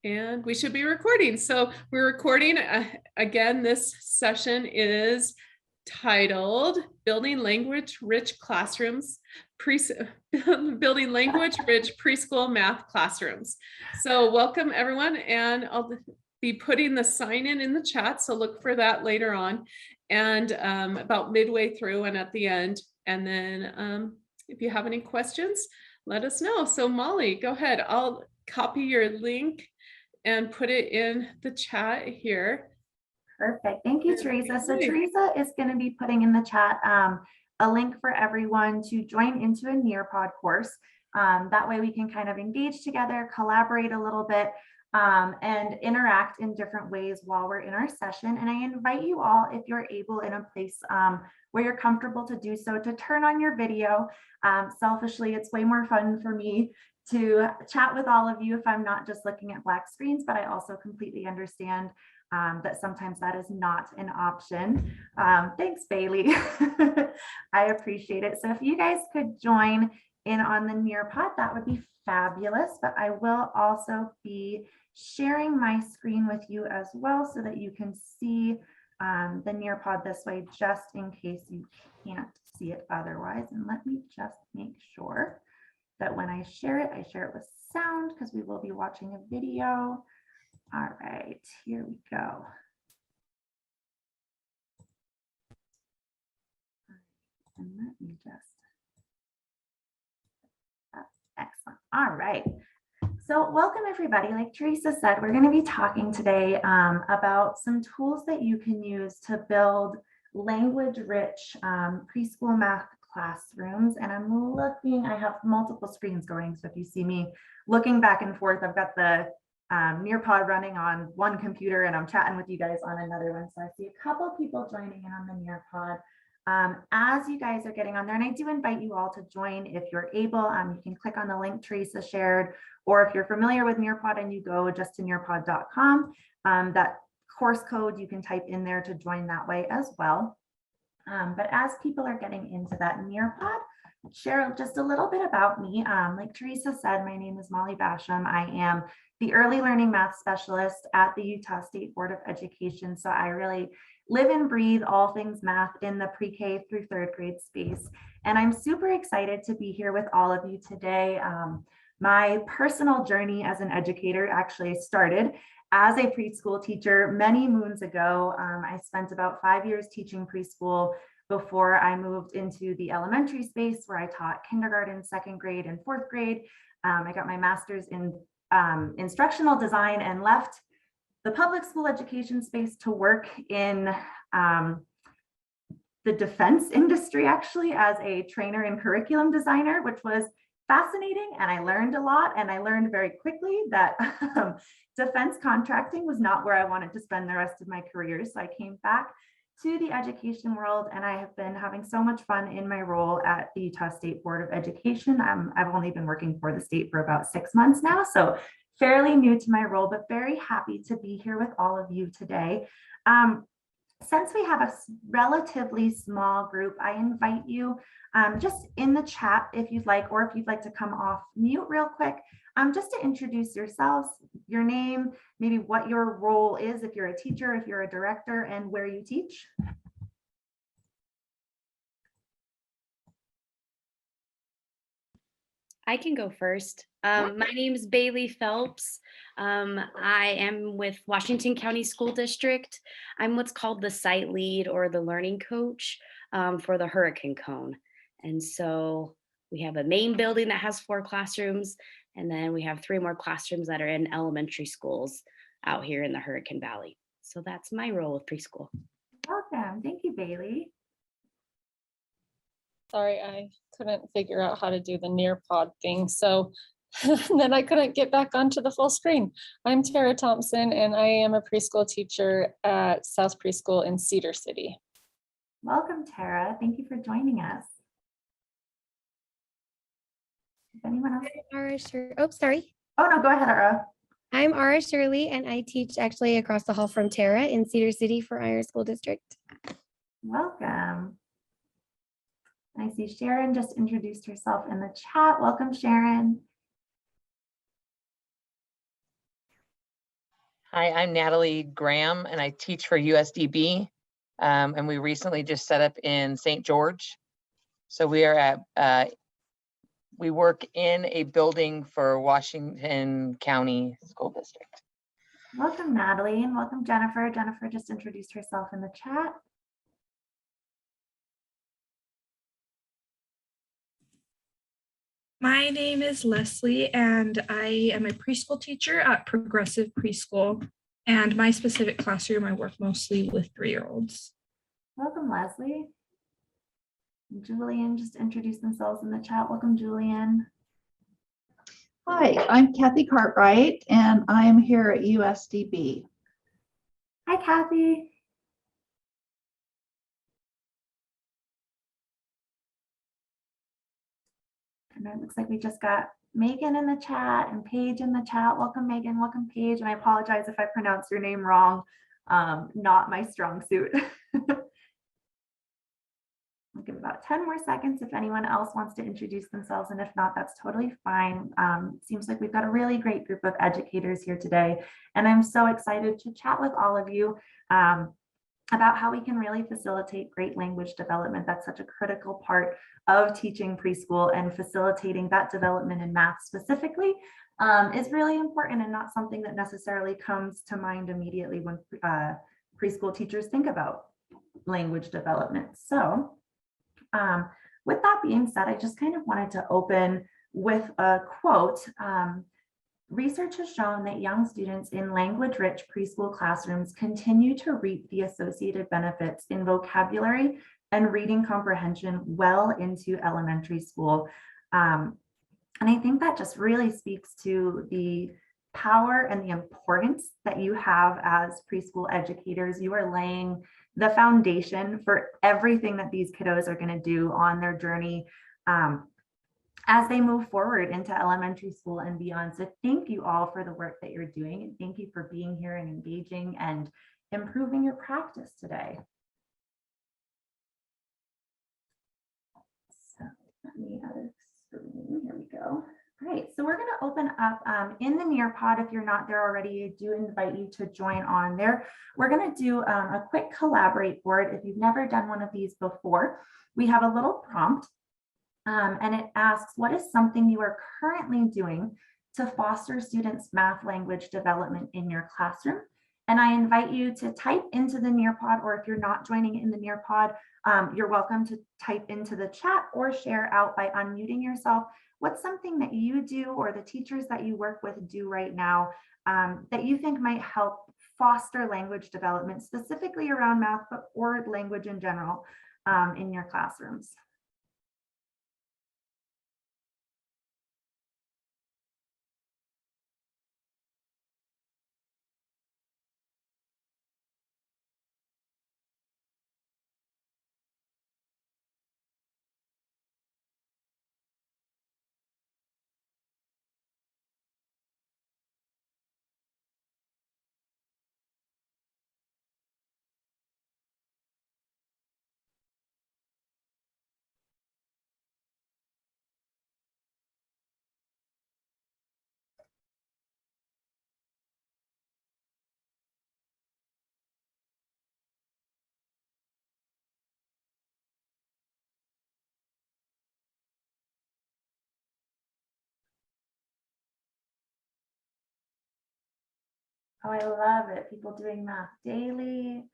And we should be recording. So we're recording. Again, this session is titled Building Language Rich Classrooms, Building Language Rich Preschool Math Classrooms. So welcome everyone, and I'll be putting the sign in the chat, so look for that later on, and about midway through and at the end. And then if you have any questions, let us know. So Molly, go ahead. I'll copy your link and put it in the chat here. Perfect. Thank you, Teresa. So Teresa is going to be putting in the chat a link for everyone to join into a NearPod course. That way we can kind of engage together, collaborate a little bit, and interact in different ways while we're in our session. And I invite you all, if you're able in a place where you're comfortable to do so, to turn on your video. Selfishly, it's way more fun for me to chat with all of you if I'm not just looking at black screens, but I also completely understand that sometimes that is not an option. Thanks, Bailey. I appreciate it. So if you guys could join in on the NearPod, that would be fabulous. But I will also be sharing my screen with you as well so that you can see the NearPod this way, just in case you can't see it otherwise. And let me just make sure that when I share it with sound, because we will be watching a video. All right, here we go. And let me just, excellent. All right. So welcome everybody. Like Teresa said, we're going to be talking today about some tools that you can use to build language-rich preschool math classrooms. And I'm looking, I have multiple screens going. So if you see me looking back and forth, I've got the NearPod running on one computer and I'm chatting with you guys on another one. So I see a couple people joining in on the NearPod. As you guys are getting on there, and I do invite you all to join if you're able. You can click on the link Teresa shared, or if you're familiar with NearPod and you go just to nearpod.com, that course code you can type in there to join that way as well. But as people are getting into that NearPod, share just a little bit about me. Like Teresa said, my name is Molly Basham. I am the early learning math specialist at the Utah State Board of Education. So I really live and breathe all things math in the pre-K through third grade space. And I'm super excited to be here with all of you today. My personal journey as an educator actually started as a preschool teacher many moons ago. I spent about 5 years teaching preschool before I moved into the elementary space, where I taught kindergarten, second grade, and fourth grade. I got my master's in instructional design and left the public school education space to work in the defense industry, actually, as a trainer and curriculum designer, which was fascinating. And I learned a lot, and I learned very quickly that defense contracting was not where I wanted to spend the rest of my career. So I came back to the education world, and I have been having so much fun in my role at the Utah State Board of Education. I've only been working for the state for about 6 months now, so fairly new to my role, but very happy to be here with all of you today. Since we have a relatively small group, I invite you just in the chat if you'd like, or if you'd like to come off mute real quick, just to introduce yourselves, your name, maybe what your role is, if you're a teacher, if you're a director, and where you teach. I can go first. My name is Bailey Phelps. I am with Washington County School District. I'm what's called the site lead or the learning coach for the Hurricane Cone. And so we have a main building that has 4 classrooms, and then we have 3 more classrooms that are in elementary schools out here in the Hurricane Valley. So that's my role with preschool. Welcome. Thank you, Bailey. Sorry, I couldn't figure out how to do the NearPod thing. So then I couldn't get back onto the full screen. I'm Tara Thompson, and I am a preschool teacher at South Preschool in Cedar City. Welcome, Tara. Thank you for joining us. Is anyone else? Oh, sorry. Oh, no, go ahead, Ara. I'm Ara Shirley, and I teach actually across the hall from Tara in Cedar City for Iron School District. Welcome. I see Sharon just introduced herself in the chat. Welcome, Sharon. Hi, I'm Natalie Graham, and I teach for USDB. And we recently just set up in St. George. So we are at, we work in a building for Washington County School District. Welcome, Natalie, and welcome, Jennifer. Jennifer just introduced herself in the chat. My name is Leslie, and I am a preschool teacher at Progressive Preschool. And my specific classroom, I work mostly with 3-year-olds. Welcome, Leslie. Julian just introduced themselves in the chat. Welcome, Julian. Hi, I'm Kathy Cartwright, and I'm here at USDB. Hi, Kathy. And it looks like we just got Megan in the chat and Paige in the chat. Welcome, Megan. Welcome, Paige. And I apologize if I pronounce your name wrong. Not my strong suit. I'll give about 10 more seconds if anyone else wants to introduce themselves, and if not, that's totally fine. Seems like we've got a really great group of educators here today, and I'm so excited to chat with all of you about how we can really facilitate great language development. That's such a critical part of teaching preschool, and facilitating that development in math specifically is really important, and not something that necessarily comes to mind immediately when preschool teachers think about language development. So with that being said, I just kind of wanted to open with a quote. Research has shown that young students in language-rich preschool classrooms continue to reap the associated benefits in vocabulary and reading comprehension well into elementary school. And I think that just really speaks to the power and the importance that you have as preschool educators. You are laying the foundation for everything that these kiddos are going to do on their journey as they move forward into elementary school and beyond. So thank you all for the work that you're doing, and thank you for being here and engaging and improving your practice today. So let me other screen. Here we go. Great. So we're going to open up in the NearPod. If you're not there already, I do invite you to join on there. We're going to do a quick collaborate board. If you've never done one of these before, we have a little prompt and it asks, what is something you are currently doing to foster students' math language development in your classroom? And I invite you to type into the NearPod, or if you're not joining in the NearPod, you're welcome to type into the chat or share out by unmuting yourself. What's something that you do, or the teachers that you work with do right now that you think might help foster language development, specifically around math, but or language in general in your classrooms? Oh, I love it. People doing math daily,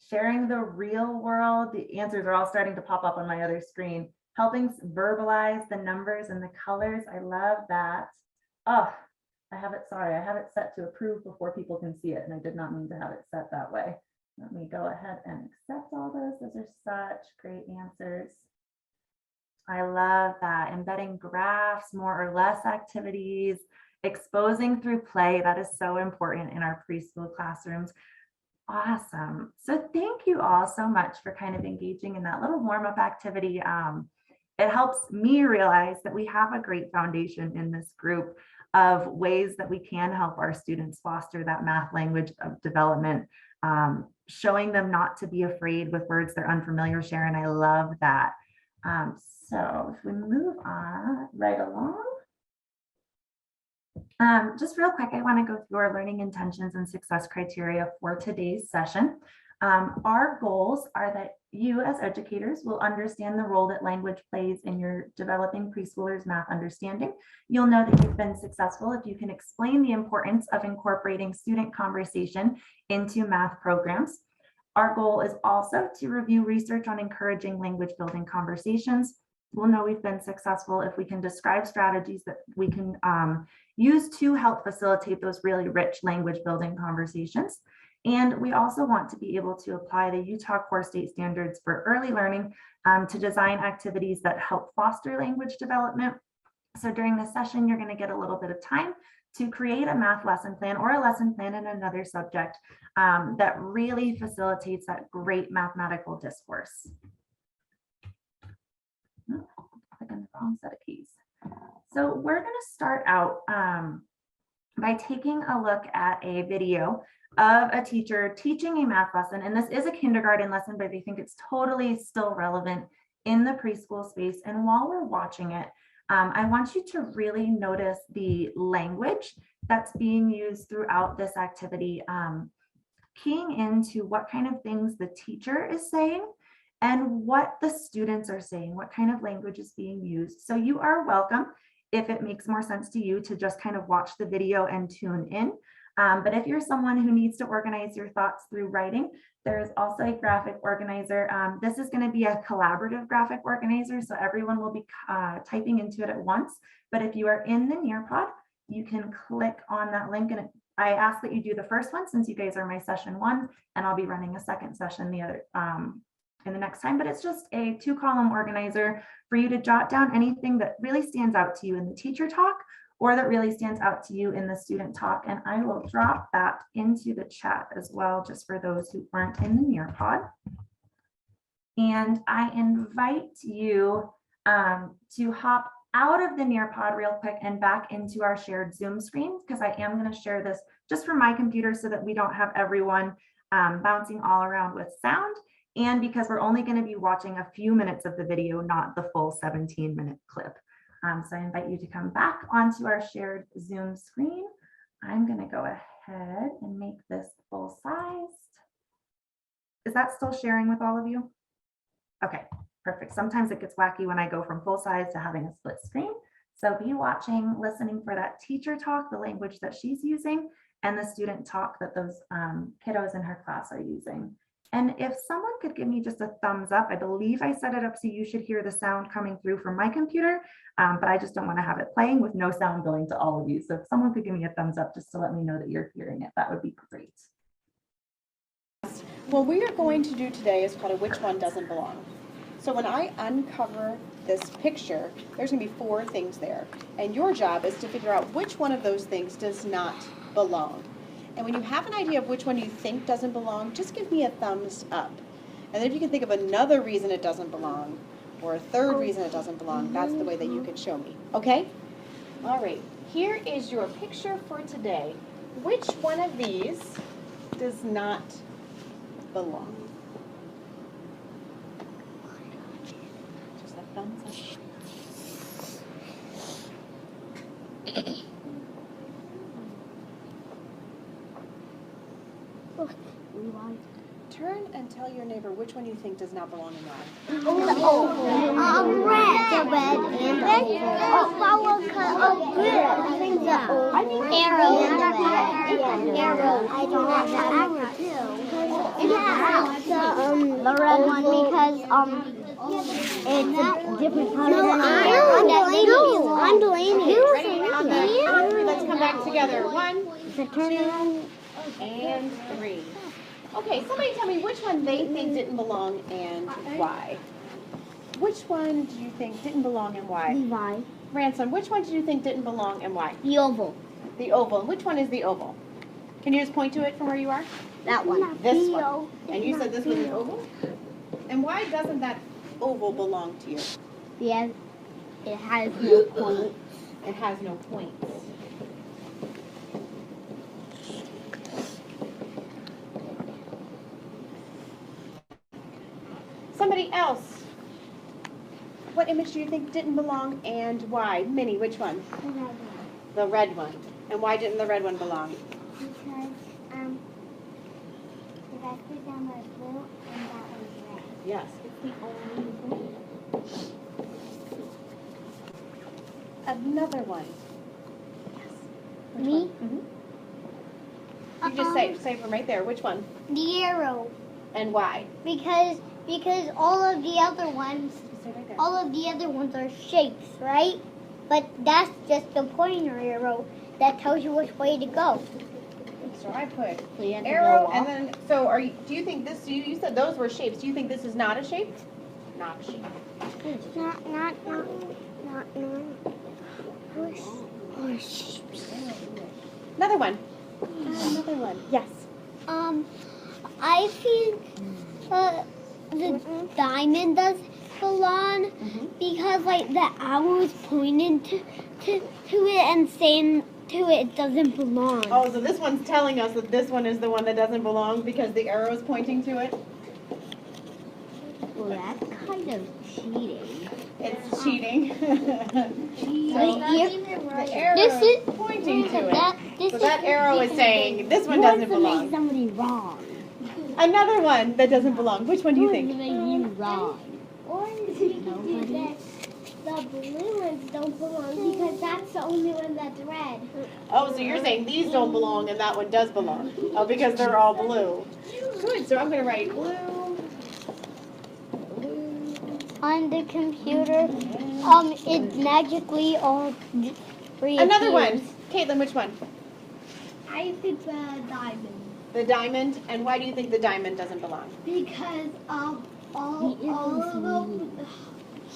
sharing the real world. The answers are all starting to pop up on my other screen. Helping verbalize the numbers and the colors. I love that. Oh, I have it, sorry, I have it set to approve before people can see it, and I did not mean to have it set that way. Let me go ahead and accept all those. Those are such great answers. I love that. Embedding graphs, more or less activities, exposing through play. That is so important in our preschool classrooms. Awesome. So thank you all so much for kind of engaging in that little warm-up activity. It helps me realize that we have a great foundation in this group of ways that we can help our students foster that math language of development, showing them not to be afraid with words they're unfamiliar, Sharon. I love that. So if we move on right along. Just real quick, I want to go through our learning intentions and success criteria for today's session. Our goals are that you as educators will understand the role that language plays in your developing preschoolers' math understanding. You'll know that you've been successful if you can explain the importance of incorporating student conversation into math programs. Our goal is also to review research on encouraging language building conversations. We'll know we've been successful if we can describe strategies that we can use to help facilitate those really rich language building conversations. And we also want to be able to apply the Utah Core State Standards for early learning to design activities that help foster language development. So during this session, you're going to get a little bit of time to create a math lesson plan or a lesson plan in another subject that really facilitates that great mathematical discourse. Click on the wrong set of keys. So we're going to start out by taking a look at a video of a teacher teaching a math lesson. And this is a kindergarten lesson, but I think it's totally still relevant in the preschool space. And while we're watching it, I want you to really notice the language that's being used throughout this activity, keying into what kind of things the teacher is saying and what the students are saying, what kind of language is being used. So you are welcome, if it makes more sense to you, to just kind of watch the video and tune in. But if you're someone who needs to organize your thoughts through writing, there's also a graphic organizer. This is going to be a collaborative graphic organizer, so everyone will be typing into it at once. But if you are in the NearPod, you can click on that link, and I ask that you do the first one since you guys are my session one, and I'll be running a second session the other in the next time. But it's just a 2-column organizer for you to jot down anything that really stands out to you in the teacher talk or that really stands out to you in the student talk. And I will drop that into the chat as well, just for those who aren't in the NearPod. And I invite you to hop out of the NearPod real quick and back into our shared Zoom screen, because I am going to share this just from my computer so that we don't have everyone bouncing all around with sound. And because we're only going to be watching a few minutes of the video, not the full 17-minute clip. So I invite you to come back onto our shared Zoom screen. I'm going to go ahead and make this full sized. Is that still sharing with all of you? Okay, perfect. Sometimes it gets wacky when I go from full size to having a split screen. So be watching, listening for that teacher talk, the language that she's using, and the student talk that those kiddos in her class are using. And if someone could give me just a thumbs up, I believe I set it up so you should hear the sound coming through from my computer, but I just don't want to have it playing with no sound going to all of you. So if someone could give me a thumbs up just to let me know that you're hearing it, that would be great. What we are going to do today is called a which one doesn't belong. So when I uncover this picture, there's going to be 4 things there. And your job is to figure out which one of those things does not belong. And when you have an idea of which one you think doesn't belong, just give me a thumbs up. And then if you can think of another reason it doesn't belong, or a third reason it doesn't belong, that's the way that you can show me. Okay? All right. Here is your picture for today. Which one of these does not belong? Just a thumbs up. Turn and tell your neighbor which one you think does not belong and why. Red. The red and the flower cut of blue. Arrow. Arrow. I don't have that arrow too. The red one because it's a different color. No, I'm blaming you. Ready? On the count of 3, let's come back together. 1, 2, and 3. Okay, somebody tell me which one they think didn't belong and why. Which one do you think didn't belong and why? Levi. Ransom, which one did you think didn't belong and why? The oval. The oval. Which one is the oval? Can you just point to it from where you are? That one. This one. And you said this was an oval? And why doesn't that oval belong to you? Because it has no point. It has no points. Somebody else. What image do you think didn't belong and why? Minnie, which one? The red one. And why didn't the red one belong? Because the rest of them are blue and that one's red. Yes. It's the only blue. Another one. Which Me? one? You just say from right there. Which one? The arrow. And why? Because all of the other ones, Say right there. all of the other ones are shapes, right? But that's just the pointer arrow that tells you which way to go. So I put So you have to arrow, go and up. then so are you? Do you think this? You said those were shapes. Do you think this is not a shape? Not a shape. Not. Horse. Another one. Another one. Yes. I think the diamond does belong because like the arrow is pointing to it and saying to it doesn't belong. Oh, so this one's telling us that this one is the one that doesn't belong because the arrow is pointing to it. Well, that's kind of cheating. It's cheating. The arrow is pointing to it. So that arrow is saying this one doesn't belong. Make somebody wrong. Another one that doesn't belong. Which one do you think? Make you wrong. Or you can do that. The blue ones don't belong because that's the only one that's red. Oh, so you're saying these don't belong and that one does belong. Oh, because they're all blue. Good. So I'm going to write blue. On the computer, it magically all reappears. Another one. Caitlin, which one? I think the diamond. The diamond. And why do you think the diamond doesn't belong? Because all of them.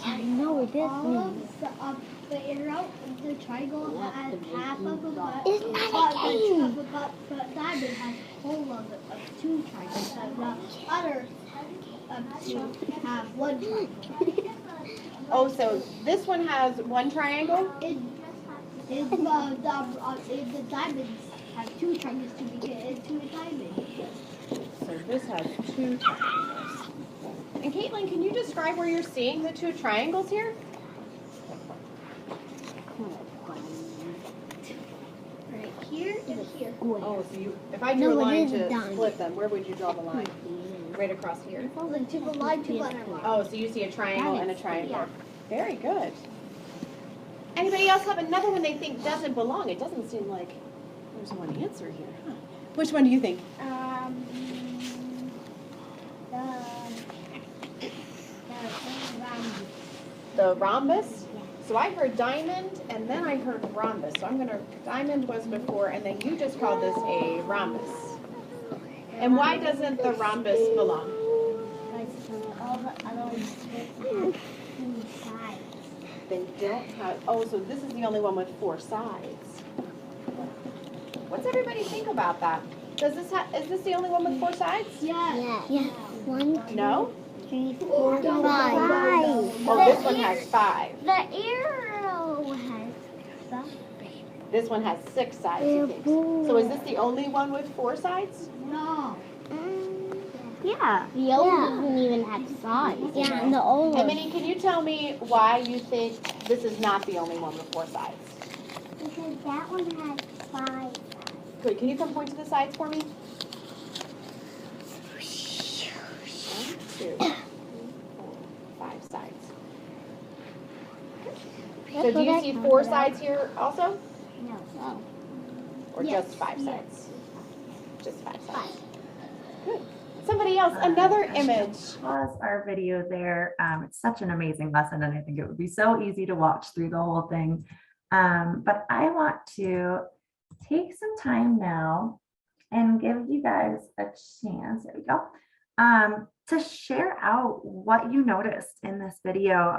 Yeah, no, it is. All of the arrow, the triangle has half of a butt. Isn't that a game? But diamond has whole of two triangles. And the other two have one triangle. Oh, so this one has one triangle? The diamonds have two triangles to make it into a diamond. So this has two triangles. And Caitlin, can you describe where you're seeing the two triangles here? Right here and here. Oh, so you, if I drew a line to split them, where would you draw the line? Right across here? To the line to the Oh, so you see a triangle and a triangle. Very good. Anybody else have another one they think doesn't belong? It doesn't seem like there's one answer here. Huh? Which one do you think? The rhombus? So I heard diamond and then I heard rhombus. So I'm going to, diamond was before and then you just called this a rhombus. And why doesn't the rhombus belong? All the other ones have 2 sides. They don't have, oh, so this is the only one with 4 sides. What's everybody think about that? Does this is this the only one with 4 sides? Yeah. 1, 2, No? 3, 4, 5. Oh, this one has 5. The arrow has 5. This one has 6 sides, you think. So is this the only one with 4 sides? No. Yeah. The old doesn't even have sides. Yeah, and the old And Minnie, can you tell me why you think this is not the only one with 4 sides? Because that one has 5. Good. Can you come point to the sides for me? 1, 2, 3, 4, 5 sides. So do you see 4 sides here also? No. Or just 5 sides? Just 5 sides. Good. Somebody else, another image. Pause our video there. It's such an amazing lesson, and I think it would be so easy to watch through the whole thing. But I want to take some time now and give you guys a chance, there we go, to share out what you noticed in this video.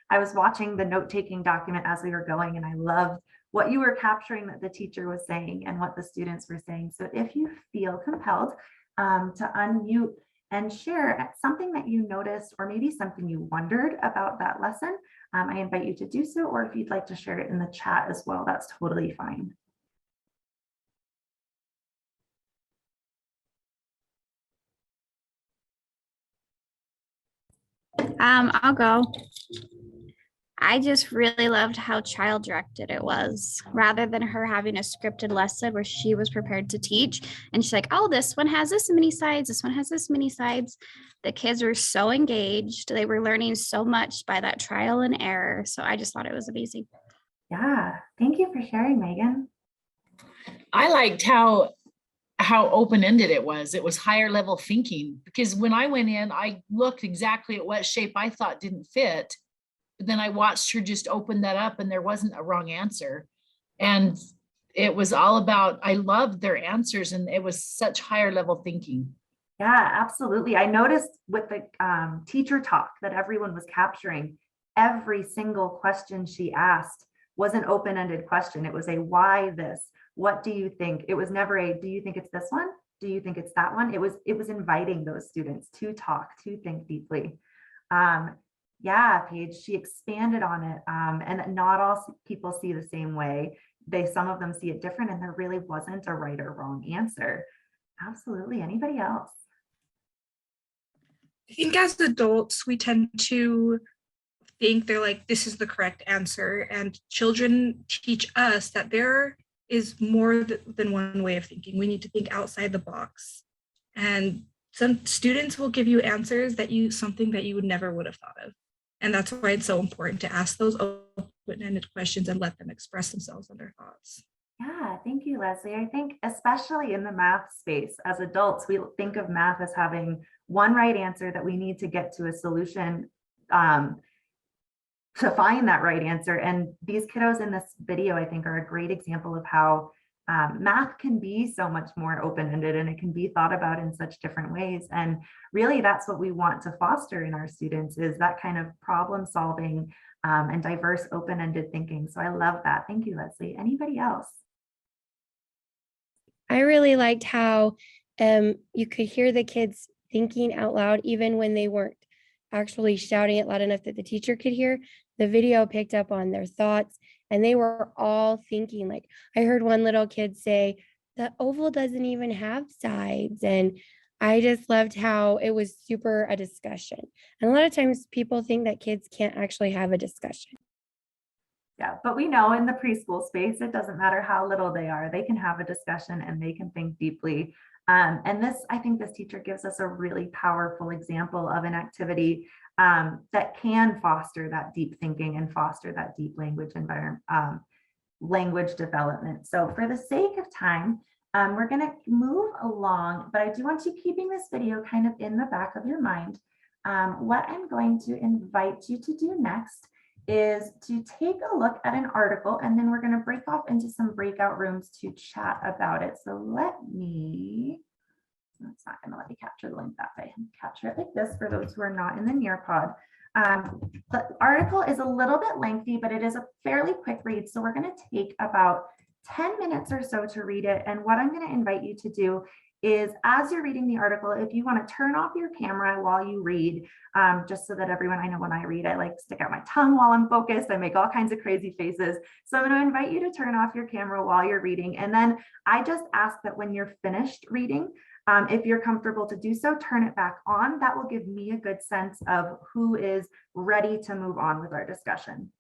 I was watching the note-taking document as we were going, and I loved what you were capturing that the teacher was saying and what the students were saying. So if you feel compelled to unmute and share something that you noticed or maybe something you wondered about that lesson, I invite you to do so, or if you'd like to share it in the chat as well, that's totally fine. I'll go. I just really loved how child directed it was rather than her having a scripted lesson where she was prepared to teach. And she's like, oh, this one has this many sides. This one has this many sides. The kids were so engaged. They were learning so much by that trial and error. So I just thought it was amazing. Yeah, thank you for sharing, Megan. I liked how open-ended it was. It was higher level thinking, because when I went in, I looked exactly at what shape I thought didn't fit. But then I watched her just open that up and there wasn't a wrong answer. And it was all about, I loved their answers and it was such higher level thinking. Yeah, absolutely. I noticed with the teacher talk that everyone was capturing, every single question she asked was an open-ended question. It was a why this? What do you think? It was never a, do you think it's this one? Do you think it's that one? It was inviting those students to talk, to think deeply. Yeah, Paige, she expanded on it. And not all people see the same way. Some of them see it different, and there really wasn't a right or wrong answer. Absolutely. Anybody else? I think as adults, we tend to think they're like, this is the correct answer. And children teach us that there is more than one way of thinking. We need to think outside the box. And some students will give you answers something that you would have thought of. And that's why it's so important to ask those open-ended questions and let them express themselves and their thoughts. Yeah, thank you, Leslie. I think especially in the math space, as adults, we think of math as having one right answer that we need to get to a solution to find that right answer. And these kiddos in this video, I think, are a great example of how math can be so much more open-ended, and it can be thought about in such different ways. And really, that's what we want to foster in our students, is that kind of problem solving and diverse open-ended thinking. So I love that. Thank you, Leslie. Anybody else? I really liked how you could hear the kids thinking out loud, even when they weren't actually shouting it loud enough that the teacher could hear. The video picked up on their thoughts, and they were all thinking. Like, I heard one little kid say, the oval doesn't even have sides. And I just loved how it was super a discussion. And a lot of times people think that kids can't actually have a discussion. Yeah, but we know in the preschool space, it doesn't matter how little they are, they can have a discussion and they can think deeply. And I think this teacher gives us a really powerful example of an activity that can foster that deep thinking and foster that deep language environment, language development. So for the sake of time, we're going to move along, but I do want you keeping this video kind of in the back of your mind. What I'm going to invite you to do next is to take a look at an article, and then we're going to break off into some breakout rooms to chat about it. So it's not going to let me capture the link that way. Capture it like this for those who are not in the NearPod. The article is a little bit lengthy, but it is a fairly quick read. So we're going to take about 10 minutes or so to read it. And what I'm going to invite you to do is, as you're reading the article, if you want to turn off your camera while you read, just so that everyone, I know when I read, I like stick out my tongue while I'm focused. I make all kinds of crazy faces. So I'm going to invite you to turn off your camera while you're reading. And then I just ask that when you're finished reading, if you're comfortable to do so, turn it back on. That will give me a good sense of who is ready to move on with our discussion.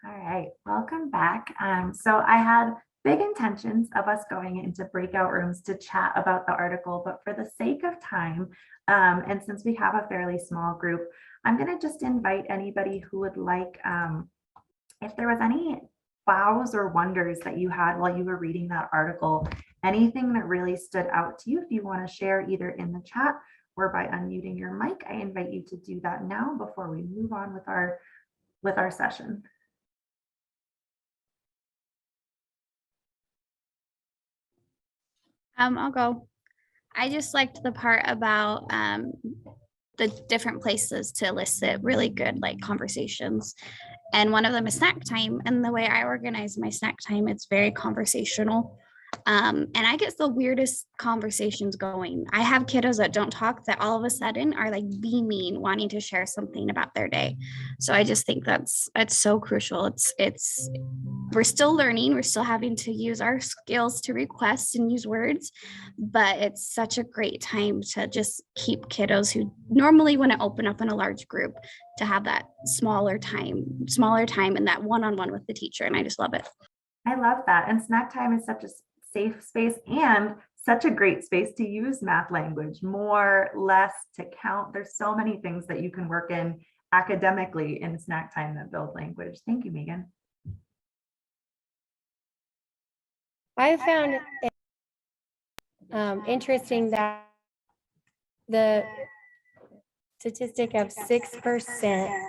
All right, welcome back. So I had big intentions of us going into breakout rooms to chat about the article, but for the sake of time, and since we have a fairly small group, I'm going to just invite anybody who would like, if there was any wows or wonders that you had while you were reading that article, anything that really stood out to you, if you want to share either in the chat or by unmuting your mic, I invite you to do that now before we move on with our session. I'll go. I just liked the part about the different places to elicit really good like conversations. And one of them is snack time. And the way I organize my snack time, it's very conversational. And I get the weirdest conversations going. I have kiddos that don't talk that all of a sudden are like beaming, wanting to share something about their day. So I just think it's so crucial. It's we're still learning, we're still having to use our skills to request and use words, but it's such a great time to just keep kiddos who normally want to open up in a large group to have that smaller time and that one-on-one with the teacher. And I just love it. I love that. And snack time is such a safe space and such a great space to use math language, more, less, to count. There's so many things that you can work in academically in snack time that build language. Thank you, Megan. I found it interesting that the statistic of 6%.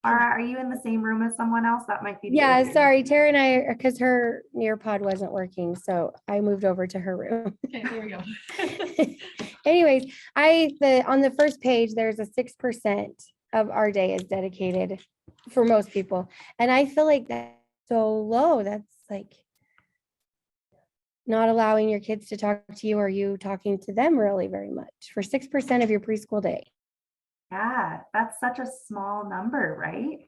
Are you in the same room as someone else? That might be. Yeah, sorry, Tara and I, because her NearPod wasn't working, so I moved over to her room. Okay, here we go. Anyways, on the first page, there's a 6% of our day is dedicated for most people. And I feel like that's so low. That's like not allowing your kids to talk to you or you talking to them really very much for 6% of your preschool day. Yeah, that's such a small number, right?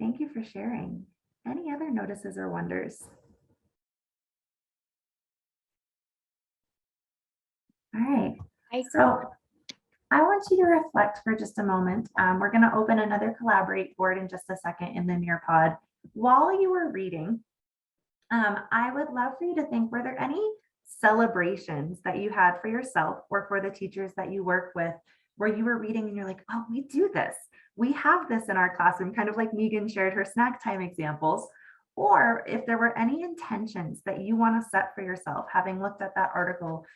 Thank you for sharing. Any other notices or wonders? All right. So I want you to reflect for just a moment. We're going to open another Collaborate board in just a second in the NearPod. While you were reading, I would love for you to think, were there any celebrations that you had for yourself or for the teachers that you work with where you were reading and you're like, oh, we do this. We have this in our classroom, kind of like Megan shared her snack time examples. Or if there were any intentions that you want to set for yourself, having looked at that article,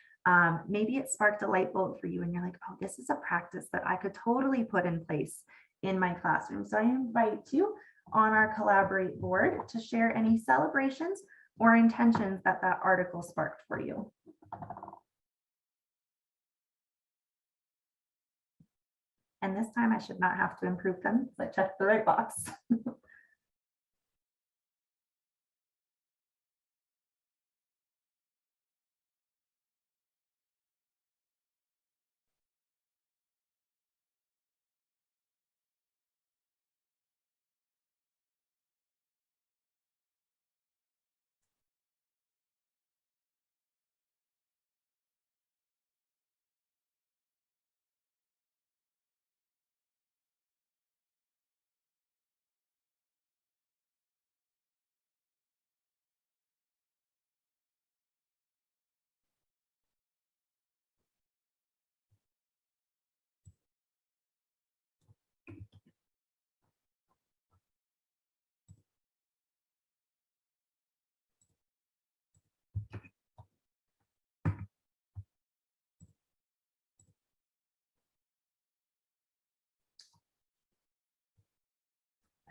maybe it sparked a light bulb for you and you're like, oh, this is a practice that I could totally put in place in my classroom. So I invite you on our Collaborate board to share any celebrations or intentions that that article sparked for you. And this time I should not have to improve them, so I checked the right box.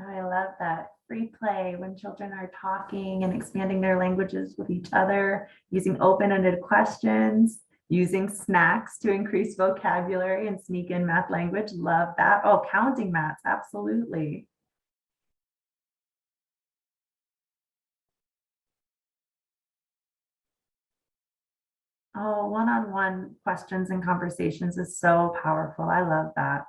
I love that. Free play, when children are talking and expanding their languages with each other, using open-ended questions, using snacks to increase vocabulary and sneak in math language. Love that. Oh, counting maths, absolutely. Oh, one-on-one questions and conversations is so powerful. I love that.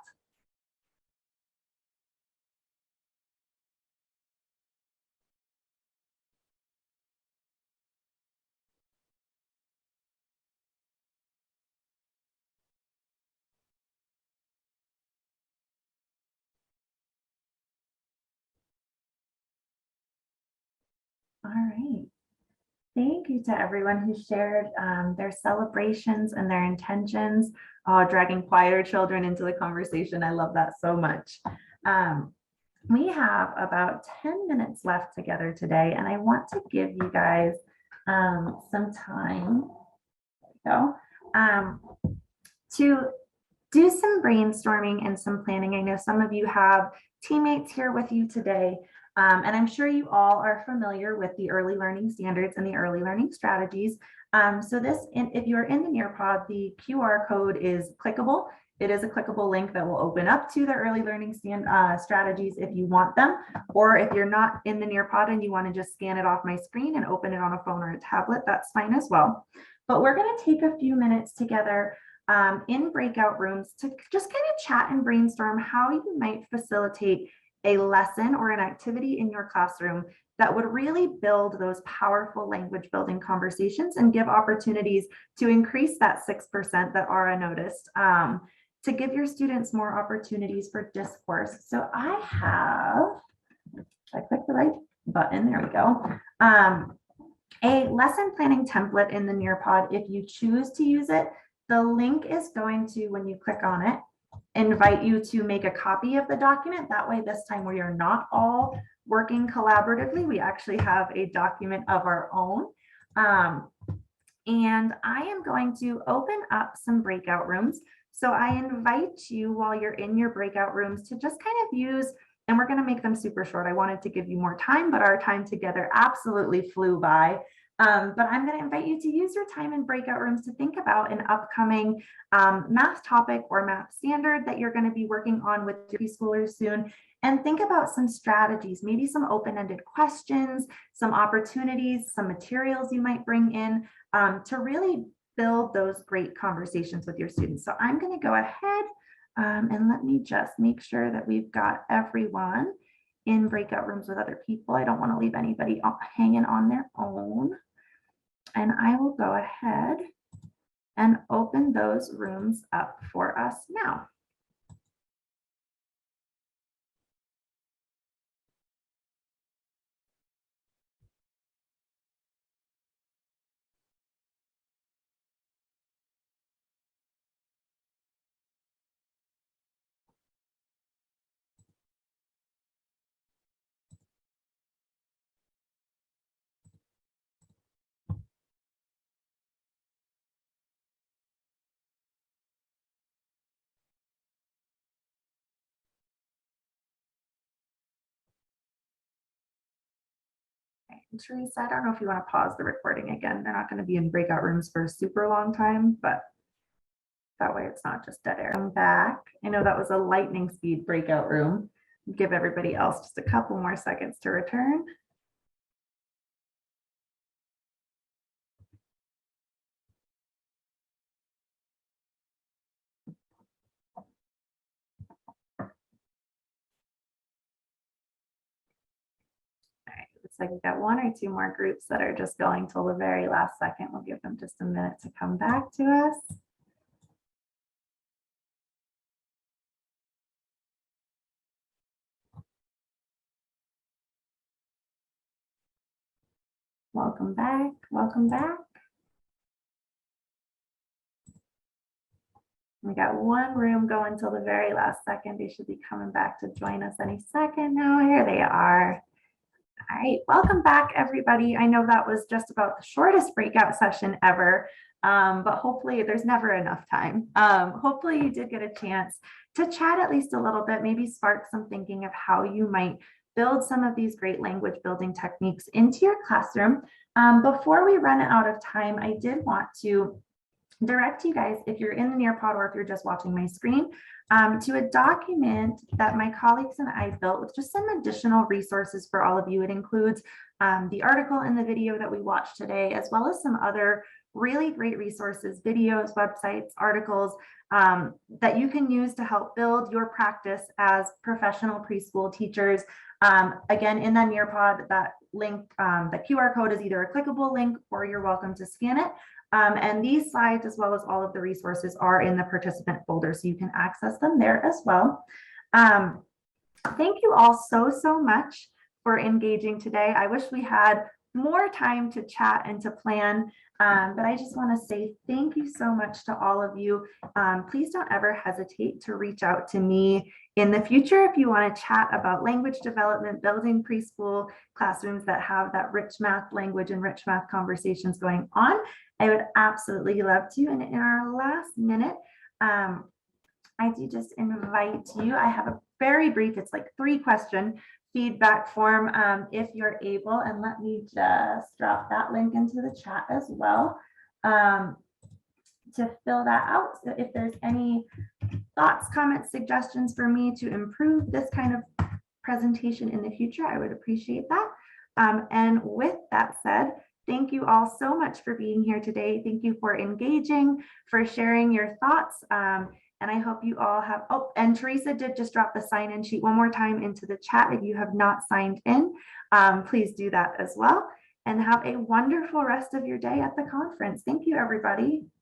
right. Thank you to everyone who shared their celebrations and their intentions. Oh, dragging quieter children into the conversation. I love that so much. We have about 10 minutes left together today, and I want to give you guys some time to do some brainstorming and some planning. I know some of you have teammates here with you today, and I'm sure you all are familiar with the early learning standards and the early learning strategies. So if you're in the NearPod, the QR code is clickable. It is a clickable link that will open up to the early learning strategies if you want them, or if you're not in the NearPod and you want to just scan it off my screen and open it on a phone or a tablet, that's fine as well. But we're going to take a few minutes together in breakout rooms to just kind of chat and brainstorm how you might facilitate a lesson or an activity in your classroom that would really build those powerful language building conversations and give opportunities to increase that 6% that Ara noticed, to give your students more opportunities for discourse. So I clicked the right button, there we go. A lesson planning template in the NearPod. If you choose to use it, the link is going to, when you click on it, invite you to make a copy of the document. That way, this time we are not all working collaboratively. We actually have a document of our own. And I am going to open up some breakout rooms. So I invite you, while you're in your breakout rooms, to just kind of use, and we're going to make them super short. I wanted to give you more time, but our time together absolutely flew by. But I'm going to invite you to use your time in breakout rooms to think about an upcoming math topic or math standard that you're going to be working on with your preschoolers soon, and think about some strategies, maybe some open-ended questions, some opportunities, some materials you might bring in to really build those great conversations with your students. So I'm going to go ahead and let me just make sure that we've got everyone in breakout rooms with other people. I don't want to leave anybody hanging on their own. And I will go ahead and open those rooms up for us now. Teresa, I don't know if you want to pause the recording again. They're not going to be in breakout rooms for a super long time, but that way it's not just dead air. I'm back. I know that was a lightning speed breakout room. Give everybody else just a couple more seconds to return. Looks like we've got one or two more groups that are just going till the very last second. We'll give them just a minute to come back to us. Welcome back. Welcome back. We got one room going till the very last second. They should be coming back to join us any second now. Here they are. All right, welcome back, everybody. I know that was just about the shortest breakout session ever, but hopefully there's never enough time. Hopefully you did get a chance to chat at least a little bit, maybe spark some thinking of how you might build some of these great language building techniques into your classroom. Before we run out of time, I did want to direct you guys, if you're in the NearPod or if you're just watching my screen, to a document that my colleagues and I built with just some additional resources for all of you. It includes the article and the video that we watched today, as well as some other really great resources, videos, websites, articles that you can use to help build your practice as professional preschool teachers. Again, in that NearPod, that link, the QR code is either a clickable link or you're welcome to scan it. And these slides, as well as all of the resources, are in the participant folder, so you can access them there as well. Thank you all so much for engaging today. I wish we had more time to chat and to plan. But I just want to say thank you so much to all of you. Please don't ever hesitate to reach out to me in the future if you want to chat about language development, building preschool classrooms that have that rich math language and rich math conversations going on. I would absolutely love to. And in our last minute, I do just invite you. I have a very brief, it's like 3-question feedback form if you're able. And let me just drop that link into the chat as well to fill that out. So if there's any thoughts, comments, suggestions for me to improve this kind of presentation in the future, I would appreciate that. And with that said, thank you all so much for being here today. Thank you for engaging, for sharing your thoughts. And I hope you all have, oh, and Teresa did just drop the sign-in sheet one more time into the chat. If you have not signed in, please do that as well. And have a wonderful rest of your day at the conference. Thank you, everybody.